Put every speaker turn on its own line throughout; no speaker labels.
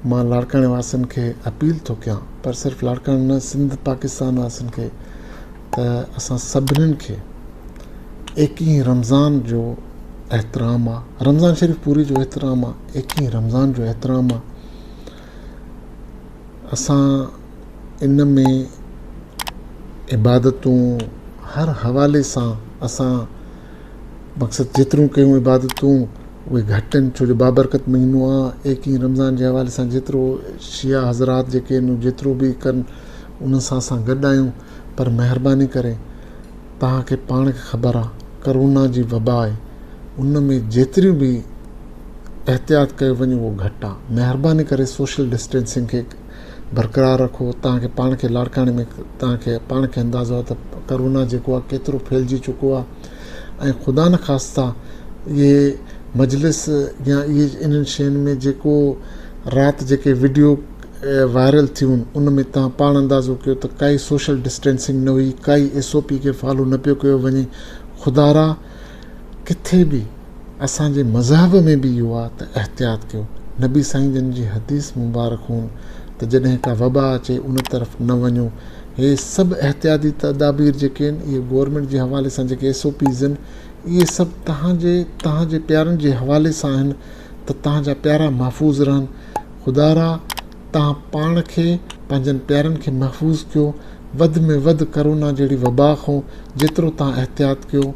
मां लाड़काणे वासियुनि खे अपील थो कयां, पर सिर्फ़ु लाड़काणे न, सिंध पाकिस्तान वासियुनि खे, त असां सभिनीनि खे एकी रमज़ान जो एहतराम आहे, रमज़ान शरीफ़ पूरी जो एहतराम आहे, एकी रमज़ान जो एहतराम आहे। असां इन में इबादतूं हर हवाले सां असां मक़सदु जेतिरियूं कयूं इबादतूं उहे घटि आहिनि, छो जो बाबरकत महीनो आहे। एक ही रमज़ान जे हवाले सां जेतिरो शिया हज़रात जेके आहिनि जेतिरो बि कनि उन सां असां गॾु आहियूं, पर महिरबानी करे तव्हांखे पाण खे ख़बर आहे करोना जी वबा आहे, उन में जेतिरियूं बि एहतियात कयो वञे उहो घटि आहे। महिरबानी करे सोशल डिस्टेंसिंग खे बरक़रार रखो। तव्हांखे पाण खे लाड़काणे में तव्हांखे पाण खे अंदाज़ो आहे त करोना जेको आहे केतिरो फैलिजी चुको आहे, ऐं ख़ुदा न ख़ास्ता इहे मजलिस या इहे इन्हनि शयुनि में जेको राति जेके वीडियो वायरल थियूं उन में तव्हां पाण अंदाज़ो कयो त काई सोशल डिस्टेंसिंग न हुई, काई SOP खे फॉलो न पियो कयो वञे। ख़ुदारा किथे बि असांजे मज़हब में बि इहो आहे त एहतियात कयो। नबी साईं जन जी हदीस मुबारक हुन त जॾहिं का वबा अचे उन तरफ़ न वञो। हे सभु एहतियाती तदाबीर जेके आहिनि इहे गवर्नमेंट जे हवाले सां जेके SOPs आहिनि इहे सभु तव्हांजे प्यारनि जे हवाले सां आहिनि त तव्हांजा प्यारा महफ़ूज़ रहनि। ख़ुदारा तव्हां पाण खे पंहिंजनि प्यारनि खे महफ़ूज़ कयो। वधि में वधि करोना जहिड़ी वबा खां जेतिरो तव्हां एहतियात कयो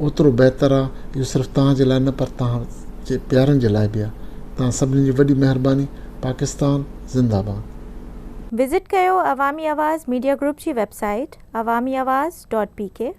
ओतिरो बहितरु आहे। इहो सिर्फ़ु तव्हांजे लाइ न पर तव्हांजे प्यारनि जे लाइ बि आहे। तव्हां सभिनी जी वॾी महिरबानी। पाकिस्तान ज़िंदाबाद।
विज़िट कयो अवामी आवाज़ मीडिया ग्रुप जी वेबसाइट awamiawaz.pk।